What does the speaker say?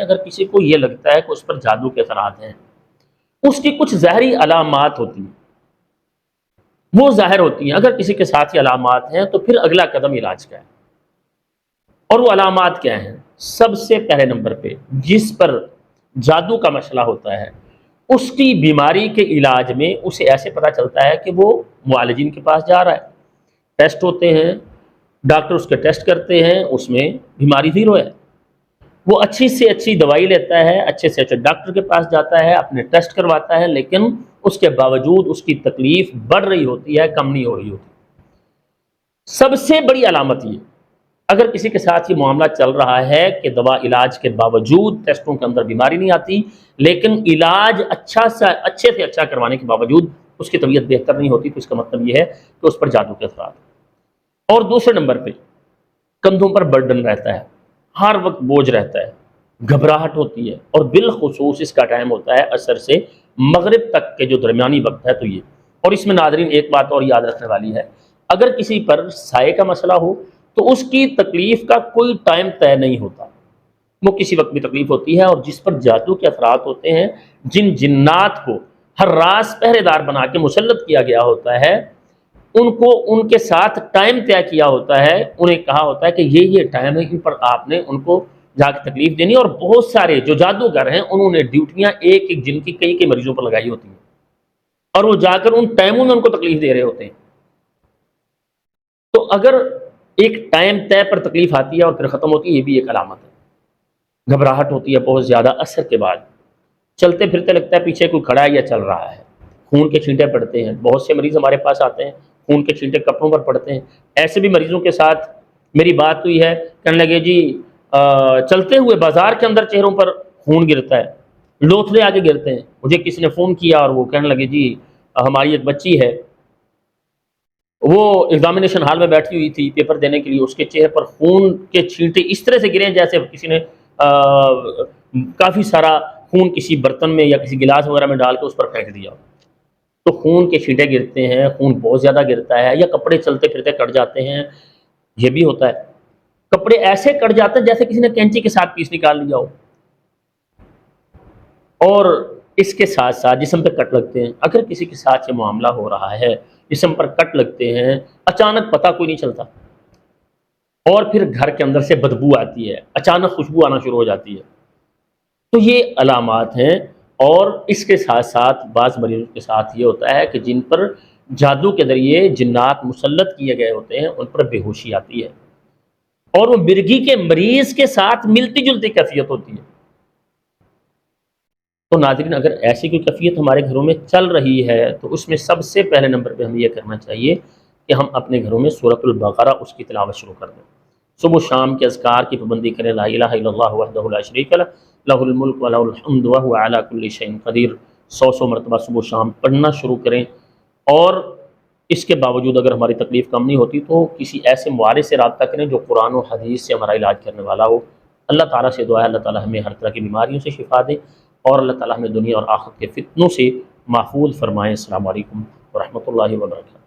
اگر کسی کو یہ لگتا ہے کہ اس پر جادو کے اثرات ہیں، اس کی کچھ ظاہری علامات ہوتی ہیں، وہ ظاہر ہوتی ہیں۔ اگر کسی کے ساتھ یہ علامات ہیں تو پھر اگلا قدم علاج کا ہے، اور وہ علامات کیا ہیں؟ سب سے پہلے نمبر پہ جس پر جادو کا مسئلہ ہوتا ہے، اس کی بیماری کے علاج میں اسے ایسے پتہ چلتا ہے کہ وہ معالجین کے پاس جا رہا ہے، ٹیسٹ ہوتے ہیں، ڈاکٹر اس کے ٹیسٹ کرتے ہیں، اس میں بیماری زیرو ہے، وہ اچھی سے اچھی دوائی لیتا ہے، اچھے سے اچھے ڈاکٹر کے پاس جاتا ہے، اپنے ٹیسٹ کرواتا ہے، لیکن اس کے باوجود اس کی تکلیف بڑھ رہی ہوتی ہے، کم نہیں ہو رہی ہوتی۔ سب سے بڑی علامت یہ، اگر کسی کے ساتھ یہ معاملہ چل رہا ہے کہ دوا علاج کے باوجود ٹیسٹوں کے اندر بیماری نہیں آتی، لیکن علاج اچھے سے اچھا کروانے کے باوجود اس کی طبیعت بہتر نہیں ہوتی، تو اس کا مطلب یہ ہے کہ اس پر جادو کے اثرات ہیں۔ اور دوسرے نمبر پہ کندھوں پر برڈن رہتا ہے، ہر وقت بوجھ رہتا ہے، گھبراہٹ ہوتی ہے، اور بالخصوص اس کا ٹائم ہوتا ہے عصر سے مغرب تک کے جو درمیانی وقت ہے، تو یہ۔ اور اس میں ناظرین ایک بات اور یاد رکھنے والی ہے، اگر کسی پر سائے کا مسئلہ ہو تو اس کی تکلیف کا کوئی ٹائم طے نہیں ہوتا، وہ کسی وقت بھی تکلیف ہوتی ہے۔ اور جس پر جادو کے اثرات ہوتے ہیں، جن جنات کو ہر راز پہرے دار بنا کے مسلط کیا گیا ہوتا ہے، ان کو ان کے ساتھ ٹائم طے کیا ہوتا ہے، انہیں کہا ہوتا ہے کہ یہ ٹائم ہے، ان پر آپ نے ان کو جا کے تکلیف دینی، اور بہت سارے جو جادوگر ہیں انہوں نے ڈیوٹیاں ایک ایک جن کی کئی مریضوں پر لگائی ہوتی ہیں، اور وہ جا کر ان ٹائموں میں ان کو تکلیف دے رہے ہوتے ہیں۔ تو اگر ایک ٹائم طے پر تکلیف آتی ہے اور پھر ختم ہوتی ہے، یہ بھی ایک علامت ہے۔ گھبراہٹ ہوتی ہے بہت زیادہ عصر کے بعد، چلتے پھرتے لگتا ہے پیچھے کوئی کھڑا ہے یا چل رہا ہے، خون کے چھینٹے پڑتے ہیں، بہت سے مریض ہمارے پاس آتے ہیں خون کے چھینٹے کپڑوں پر پڑتے ہیں۔ ایسے بھی مریضوں کے ساتھ میری بات ہوئی ہے، کہنے لگے جی چلتے ہوئے بازار کے اندر چہروں پر خون گرتا ہے، لوتھڑے آگے گرتے ہیں۔ مجھے کسی نے فون کیا اور وہ کہنے لگے جی ہماری ایک بچی ہے، وہ ایگزامینیشن ہال میں بیٹھی ہوئی تھی پیپر دینے کے لیے، اس کے چہرے پر خون کے چھینٹے اس طرح سے گرے جیسے کسی نے کافی سارا خون کسی برتن میں یا کسی گلاس وغیرہ میں ڈال کے اس پر پھینک دیا۔ تو خون کے چھینٹے گرتے ہیں، خون بہت زیادہ گرتا ہے، یا کپڑے چلتے پھرتے کٹ جاتے ہیں، یہ بھی ہوتا ہے۔ کپڑے ایسے کٹ جاتے ہیں جیسے کسی نے کینچی کے ساتھ پیس نکال لیا ہو، اور اس کے ساتھ ساتھ جسم پہ کٹ لگتے ہیں۔ اگر کسی کے ساتھ یہ معاملہ ہو رہا ہے، جسم پر کٹ لگتے ہیں، اچانک پتہ کوئی نہیں چلتا، اور پھر گھر کے اندر سے بدبو آتی ہے، اچانک خوشبو آنا شروع ہو جاتی ہے، تو یہ علامات ہیں۔ اور اس کے ساتھ ساتھ بعض مریضوں کے ساتھ یہ ہوتا ہے کہ جن پر جادو کے ذریعے جنات مسلط کیے گئے ہوتے ہیں، ان پر بے ہوشی آتی ہے، اور وہ مرگی کے مریض کے ساتھ ملتی جلتی کیفیت ہوتی ہے۔ تو ناظرین اگر ایسی کوئی کیفیت ہمارے گھروں میں چل رہی ہے تو اس میں سب سے پہلے نمبر پہ ہمیں یہ کرنا چاہیے کہ ہم اپنے گھروں میں سورۃ البقرہ اس کی تلاوت شروع کر دیں، صبح و شام کے اذکار کی پابندی کریں، لا الہ الا اللہ وحدہ لا شریک لہ لہ الملک ولہ الحمد وہو علی کل شیء قدیر، 100 مرتبہ صبح و شام پڑھنا شروع کریں۔ اور اس کے باوجود اگر ہماری تکلیف کم نہیں ہوتی تو کسی ایسے معالج سے رابطہ کریں جو قرآن و حدیث سے ہمارا علاج کرنے والا ہو۔ اللہ تعالیٰ سے دعا ہے اللہ تعالیٰ ہمیں ہر طرح کی بیماریوں سے شفا دے، اور اللہ تعالیٰ ہمیں دنیا اور آخرت کے فتنوں سے محفوظ فرمائے۔ السلام علیکم ورحمۃ اللہ وبرکاتہ۔